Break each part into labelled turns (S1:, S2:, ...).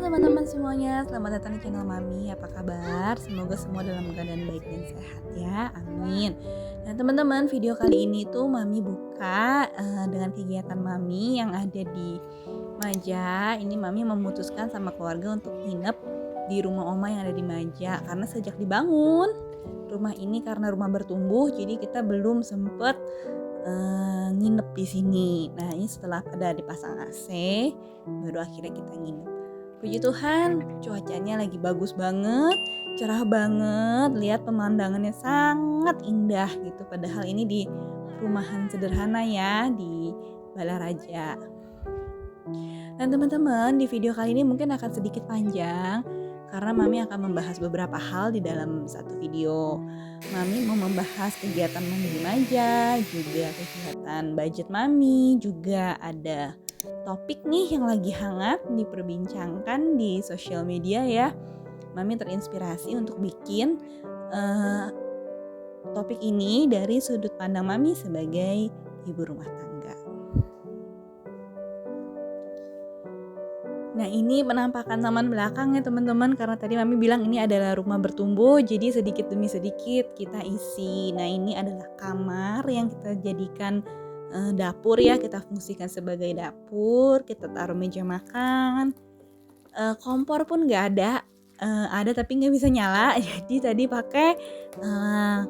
S1: teman-teman semuanya, selamat datang di channel Mami. Apa kabar? Semoga semua dalam keadaan baik dan sehat ya, amin. Nah teman-teman, video kali ini tuh Mami buka dengan kegiatan Mami yang ada di Maja. Ini Mami memutuskan sama keluarga untuk nginep di rumah Oma yang ada di Maja. Karena sejak dibangun rumah ini, karena rumah bertumbuh, jadi kita belum sempet nginep di sini. Nah ini setelah pada dipasang AC, baru akhirnya kita nginep. Puji Tuhan, cuacanya lagi bagus banget, cerah banget, lihat pemandangannya sangat indah gitu. Padahal ini di perumahan sederhana ya, di Balaraja. Dan teman-teman, di video kali ini mungkin akan sedikit panjang karena Mami akan membahas beberapa hal di dalam satu video. Mami mau membahas kegiatan Mami di Maja, juga kegiatan budget Mami, juga ada topik nih yang lagi hangat diperbincangkan di sosial media ya. Mami terinspirasi untuk bikin topik ini dari sudut pandang Mami sebagai ibu rumah tangga. Nah ini penampakan taman belakang ya teman-teman, karena tadi Mami bilang ini adalah rumah bertumbuh, jadi sedikit demi sedikit kita isi. Nah ini adalah kamar yang kita jadikan dapur ya, kita fungsikan sebagai dapur, kita taruh meja makan, kompor pun nggak ada, ada tapi nggak bisa nyala, jadi tadi pakai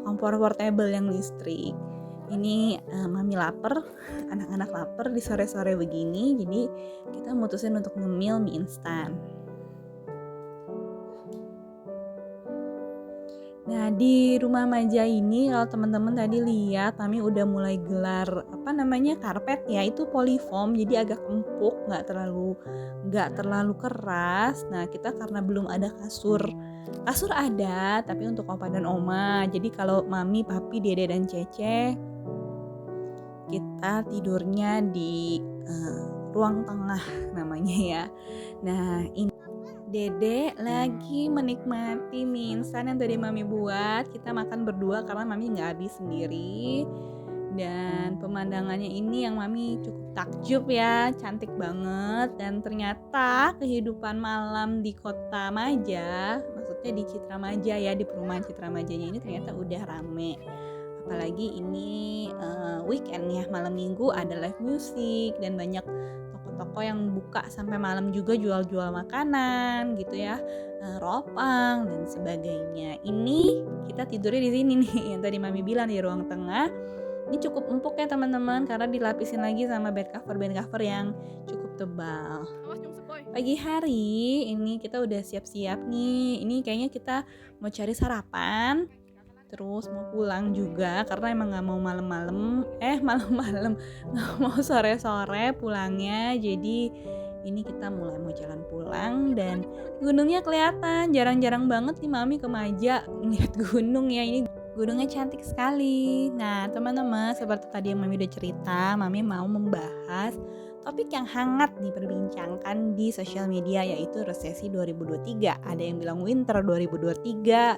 S1: kompor portable yang listrik. Ini Mami lapar, anak-anak lapar di sore-sore begini, jadi kita mutusin untuk ngemil mie instan. Nah di rumah Maja ini kalau teman-teman tadi lihat Mami udah mulai gelar karpet ya, itu polyfoam, jadi agak empuk, nggak terlalu keras. Nah kita karena belum ada kasur ada tapi untuk opa dan oma, jadi kalau Mami, Papi, Dede dan Cece kita tidurnya di ruang tengah namanya ya. Nah ini Dede lagi menikmati mie instan yang tadi Mami buat. Kita makan berdua karena Mami nggak habis sendiri. Dan pemandangannya ini yang Mami cukup takjub ya, cantik banget. Dan ternyata kehidupan malam di kota Maja, maksudnya di Citra Maja ya, di perumahan Citra Majanya ini ternyata udah rame. Apalagi ini weekend ya, malam minggu ada live music dan banyak toko yang buka sampai malam juga, jual-jual makanan gitu ya, ropang dan sebagainya. Ini kita tidurnya di sini nih yang tadi Mami bilang di ruang tengah. Ini cukup empuk ya teman-teman karena dilapisin lagi sama bed cover yang cukup tebal. Pagi hari ini kita udah siap-siap nih. Ini kayaknya kita mau cari sarapan, terus mau pulang juga karena emang nggak mau malam-malam nggak mau sore-sore pulangnya. Jadi ini kita mulai mau jalan pulang dan gunungnya kelihatan. Jarang-jarang banget nih Mami ke Maja ngeliat gunung ya, ini gunungnya cantik sekali. Nah teman-teman, seperti tadi yang Mami udah cerita, Mami mau membahas topik yang hangat diperbincangkan di sosial media, yaitu resesi 2023. Ada yang bilang winter 2023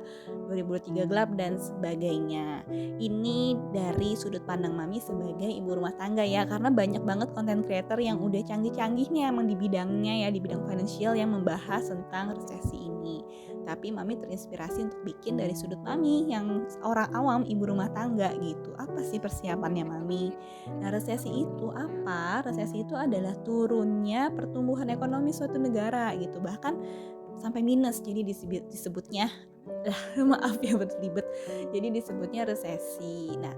S1: gelap dan sebagainya. Ini dari sudut pandang Mami sebagai ibu rumah tangga ya, karena banyak banget konten creator yang udah canggih-canggihnya emang di bidangnya ya, di bidang financial yang membahas tentang resesi ini. Tapi Mami terinspirasi untuk bikin dari sudut Mami yang orang awam ibu rumah tangga gitu. Apa sih persiapannya Mami? Nah resesi itu apa? Resesi itu adalah turunnya pertumbuhan ekonomi suatu negara gitu, bahkan sampai minus. Jadi disebutnya maaf ya berlibet, jadi disebutnya resesi. Nah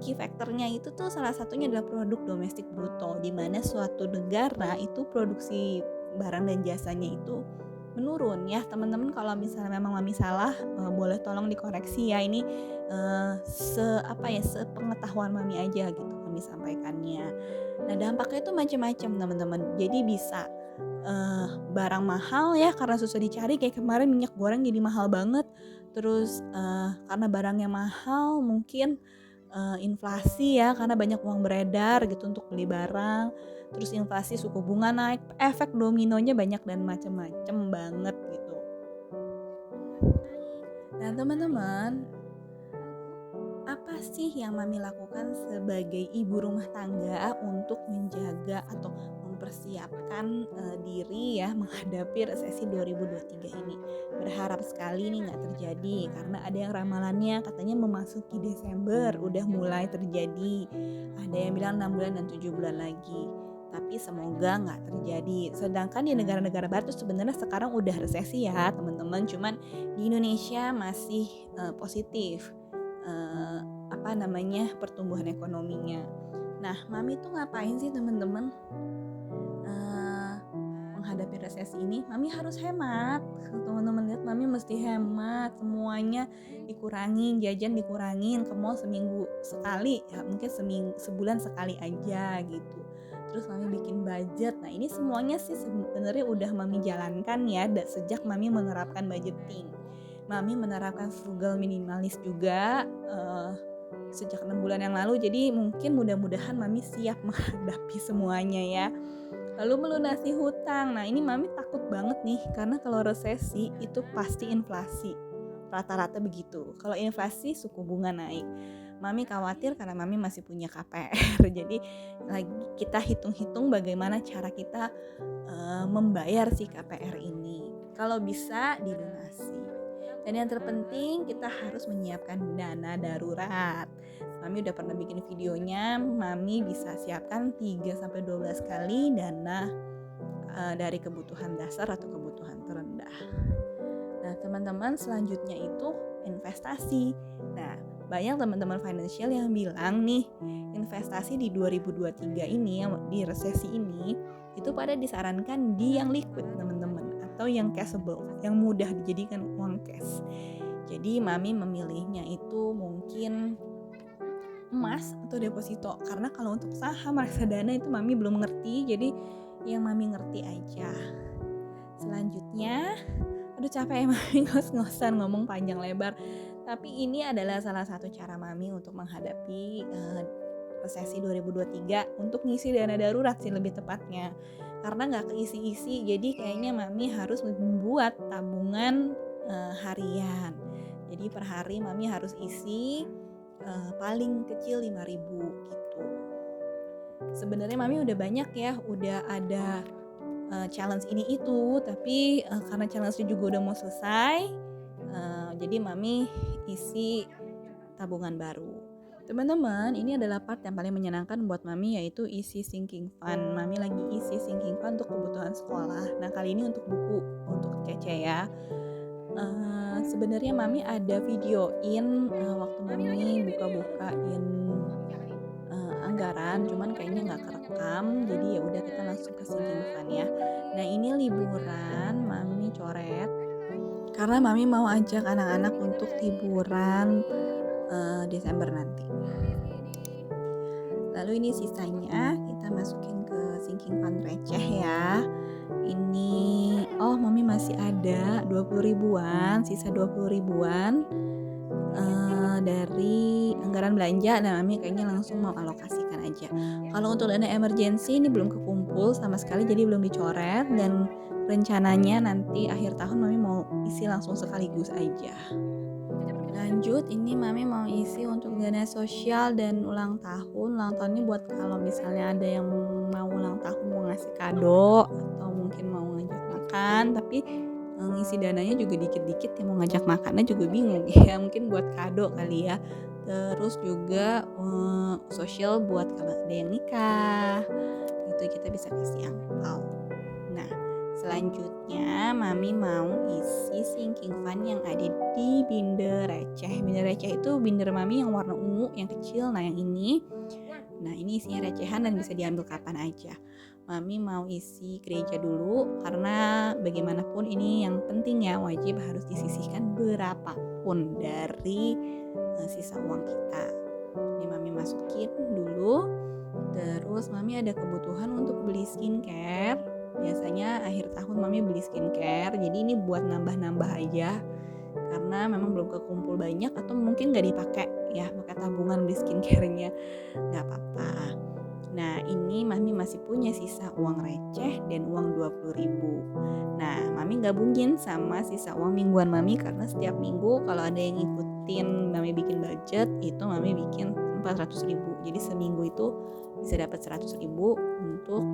S1: key factornya itu tuh salah satunya adalah produk domestik bruto, di mana suatu negara itu produksi barang dan jasanya itu menurun ya teman-teman. Kalau misalnya memang Mami salah, boleh tolong dikoreksi ya, ini sepengetahuan Mami aja gitu Mami sampaikannya. Nah dampaknya itu macam-macam teman-teman, jadi bisa barang mahal ya karena susah dicari, kayak kemarin minyak goreng jadi mahal banget. Terus karena barangnya mahal mungkin inflasi ya, karena banyak uang beredar gitu untuk beli barang. Terus inflasi, suku bunga naik, efek dominonya banyak dan macam-macam banget gitu. Nah teman-teman, apa sih yang Mami lakukan sebagai ibu rumah tangga untuk menjaga atau mempersiapkan diri ya menghadapi resesi 2023 ini. Berharap sekali nih nggak terjadi, karena ada yang ramalannya katanya memasuki Desember udah mulai terjadi. Ada yang bilang 6 bulan dan 7 bulan lagi. Tapi semoga nggak terjadi. Sedangkan di negara-negara barat tuh sebenarnya sekarang udah resesi ya teman-teman. Cuman di Indonesia masih positif pertumbuhan ekonominya. Nah, Mami tuh ngapain sih teman-teman? Menghadapi resesi ini, Mami harus hemat. Teman-teman lihat, Mami mesti hemat, semuanya dikurangin, jajan dikurangin, ke mall seminggu sekali, ya mungkin sebulan sekali aja gitu. Terus Mami bikin budget. Nah, ini semuanya sih sebenarnya udah Mami jalankan ya sejak Mami menerapkan budgeting. Mami menerapkan frugal minimalis juga sejak 6 bulan yang lalu. Jadi mungkin mudah-mudahan Mami siap menghadapi semuanya ya. Lalu melunasi hutang. Nah, ini Mami takut banget nih, karena kalau resesi itu pasti inflasi. Rata-rata begitu. Kalau inflasi suku bunga naik. Mami khawatir karena Mami masih punya KPR. Jadi lagi kita hitung-hitung bagaimana cara kita membayar si KPR ini. Kalau bisa dilunasi. Dan yang terpenting kita harus menyiapkan dana darurat. Mami udah pernah bikin videonya, Mami bisa siapkan 3-12 kali dana dari kebutuhan dasar atau kebutuhan terendah. Nah, teman-teman, selanjutnya itu investasi. Nah, banyak teman-teman financial yang bilang nih, investasi di 2023 ini, di resesi ini, itu pada disarankan di yang liquid teman-teman, atau yang cashable, yang mudah dijadikan uang cash. Jadi Mami memilihnya itu mungkin emas atau deposito, karena kalau untuk saham reksadana itu Mami belum ngerti, jadi yang Mami ngerti aja. Selanjutnya, aduh capek ya Mami ngos-ngosan ngomong panjang lebar, tapi ini adalah salah satu cara Mami untuk menghadapi resesi 2023, untuk ngisi dana darurat sih lebih tepatnya, karena nggak keisi-isi. Jadi kayaknya Mami harus membuat tabungan harian. Jadi per hari Mami harus isi paling kecil 5.000 gitu. Sebenarnya Mami udah banyak ya, udah ada challenge ini itu, tapi karena challenge-nya juga udah mau selesai, jadi Mami isi tabungan baru. Teman-teman, ini adalah part yang paling menyenangkan buat Mami, yaitu isi sinking fund. Mami lagi isi sinking fund untuk kebutuhan sekolah. Nah, kali ini untuk buku, untuk Cece ya. Sebenarnya Mami ada videoin waktu Mami buka-bukain anggaran, cuman kayaknya nggak kerekam, jadi ya udah kita langsung ke sinking fund ya. Nah, ini liburan Mami coret karena Mami mau ajak anak-anak untuk liburan Desember nanti. Lalu ini sisanya kita masukin ke sinking fund receh ya. Ini Mami masih ada 20 ribuan, sisa 20 ribuan dari anggaran belanja. Nah, Mami kayaknya langsung mau alokasikan aja. Kalau untuk dana emergency ini belum kekumpul sama sekali, jadi belum dicoret, dan rencananya nanti akhir tahun Mami mau isi langsung sekaligus aja. Lanjut, ini Mami mau isi untuk dana sosial dan ulang tahun. Ulang tahun ini buat kalau misalnya ada yang mau ulang tahun, mau ngasih kado, atau mungkin mau ngajak makan, tapi ngisi dananya juga dikit-dikit, ya mau ngajak makannya juga bingung ya, mungkin buat kado kali ya. Terus juga sosial buat kalau ada yang nikah, itu kita bisa kasih angpau. Nah, selanjutnya Mami mau isi sinking fund yang ada di binder receh. Binder receh itu binder Mami yang warna ungu, yang kecil. Nah, yang ini. Nah, ini isinya recehan dan bisa diambil kapan aja. Mami mau isi gereja dulu, karena bagaimanapun ini yang penting ya, wajib harus disisihkan berapapun dari sisa uang kita. Ini Mami masukin dulu. Terus Mami ada kebutuhan untuk beli skincare. Biasanya akhir tahun Mami beli skincare, jadi ini buat nambah-nambah aja, karena memang belum kekumpul banyak, atau mungkin gak dipakai ya, pakai tabungan beli skincare-nya, gak apa-apa. Nah, ini Mami masih punya sisa uang receh dan uang 20 ribu. Nah, Mami gabungin sama sisa uang mingguan Mami, karena setiap minggu kalau ada yang ngikutin Mami bikin budget, itu Mami bikin 400 ribu. Jadi seminggu itu bisa dapat 100 ribu untuk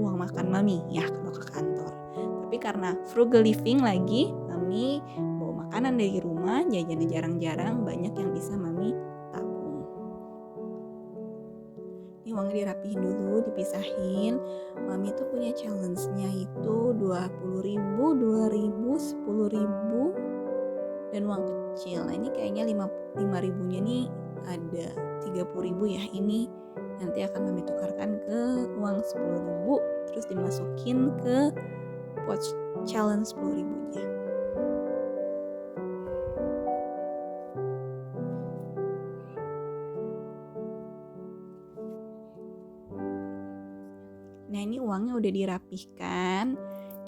S1: uang makan mami ya kalau ke kantor. Tapi karena frugal living lagi, mami bawa makanan dari rumah, jajannya jarang-jarang, banyak yang bisa mami tabung. Ini uangnya dirapihin dulu, dipisahin. Mami tuh punya challenge-nya itu 20.000, 2.000, 10.000 dan uang kecil. Nah ini kayaknya 5.000-nya nih ada 30.000 ya. Ini nanti akan mami tukarkan ke uang 10.000, terus dimasukin ke pouch challenge 10.000-nya. Nah ini uangnya udah dirapihkan.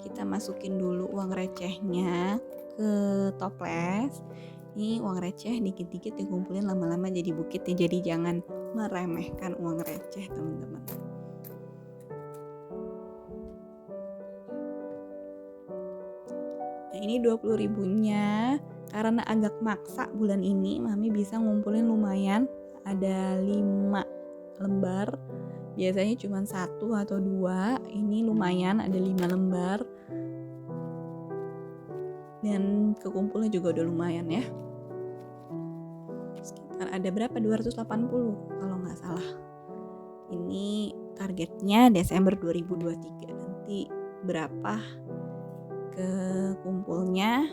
S1: Kita masukin dulu uang recehnya ke toples. Ini uang receh dikit-dikit dikumpulin, lama-lama jadi bukit ya. Jadi jangan meremehkan uang receh teman-teman. Nah ini 20.000-nya karena agak maksa bulan ini mami bisa ngumpulin lumayan, ada 5 lembar. Biasanya cuma 1 atau 2, ini lumayan ada 5 lembar. Dan kekumpulnya juga udah lumayan ya. Sekitar ada berapa? 280 kalau nggak salah. Ini targetnya Desember 2023. Nanti berapa kekumpulnya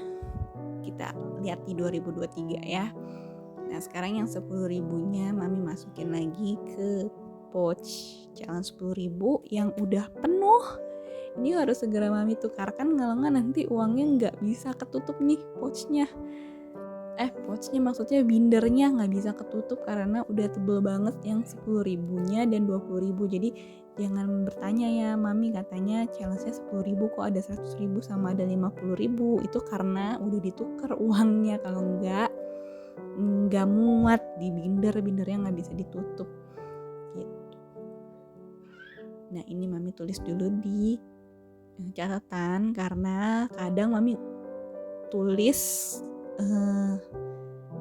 S1: kita lihat di 2023 ya. Nah sekarang yang 10.000-nya mami masukin lagi ke pouch challenge 10.000 yang udah penuh. Ini harus segera mami tukarkan, kalau nggak nanti uangnya nggak bisa ketutup nih pouchnya. Pouchnya maksudnya bindernya nggak bisa ketutup karena udah tebel banget yang 10.000-nya dan 20.000. Jadi jangan bertanya ya, mami katanya challenge-nya 10.000 kok ada 100.000 sama ada 50.000. Itu karena udah ditukar uangnya, kalau nggak muat di bindernya nggak bisa ditutup gitu. Nah ini mami tulis dulu di catatan karena kadang mami tulis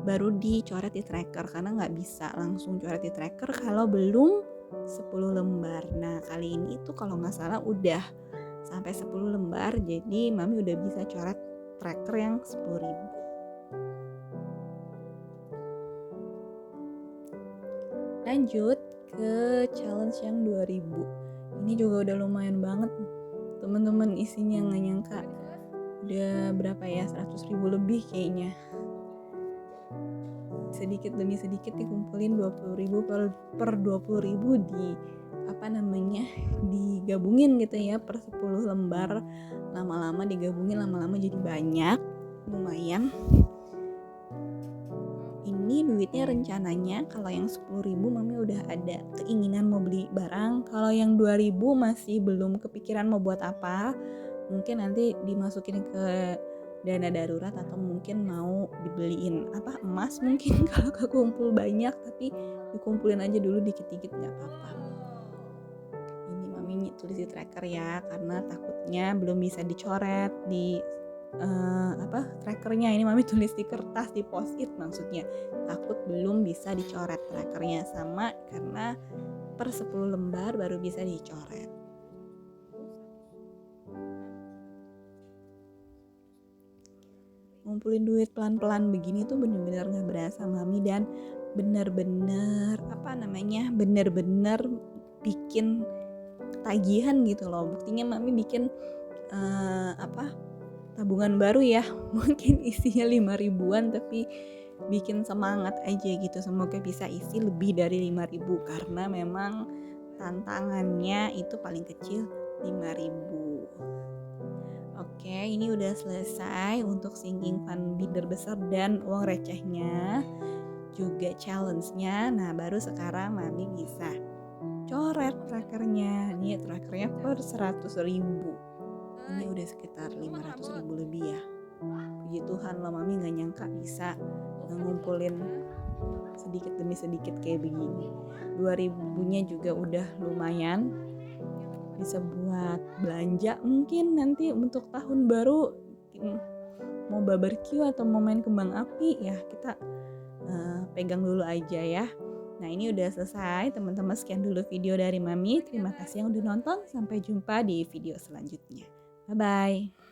S1: baru dicoret di tracker karena nggak bisa langsung coret di tracker kalau belum 10 lembar. Nah kali ini tuh kalau nggak salah udah sampai 10 lembar, jadi mami udah bisa coret tracker yang 10.000. Lanjut ke challenge yang 2.000. Ini juga udah lumayan banget teman-teman, isinya nggak nyangka udah berapa ya, 100.000 lebih kayaknya. Sedikit demi sedikit dikumpulin 20.000 per 20.000 digabungin gitu ya per 10 lembar. Lama-lama digabungin, lama-lama jadi banyak, lumayan. Ini duitnya rencananya kalau yang 10.000 mami udah ada keinginan mau beli barang. Kalau yang 2.000 masih belum kepikiran mau buat apa. Mungkin nanti dimasukin ke dana darurat atau mungkin mau dibeliin emas mungkin kalau kekumpul banyak, tapi dikumpulin aja dulu dikit-dikit nggak apa-apa. Ini mami tulis di tracker ya karena takutnya belum bisa dicoret di trackernya. Ini mami tulis di kertas, di post-it maksudnya, takut belum bisa dicoret trackernya, sama karena per 10 lembar baru bisa dicoret. Ngumpulin duit pelan-pelan begini tuh bener-bener gak berasa mami, dan bener-bener bikin tagihan gitu loh. Buktinya mami bikin tabungan baru ya, mungkin isinya 5.000-an tapi bikin semangat aja gitu, semoga bisa isi lebih dari 5.000 karena memang tantangannya itu paling kecil 5.000. Oke, ini udah selesai untuk sinking fund binder besar dan uang recehnya, juga challenge-nya. Nah, baru sekarang mami bisa coret trackernya. Ini trackernya per 100.000. Ini udah sekitar 500.000 lebih ya. Puji Tuhan loh, mami gak nyangka bisa ngumpulin sedikit demi sedikit kayak begini. 2.000-nya juga udah lumayan, bisa buat belanja mungkin nanti untuk tahun baru, mau barbecue atau mau main kembang api ya, kita pegang dulu aja ya. Nah, ini udah selesai. Teman-teman sekian dulu video dari Mami. Terima kasih yang udah nonton. Sampai jumpa di video selanjutnya. Bye-bye.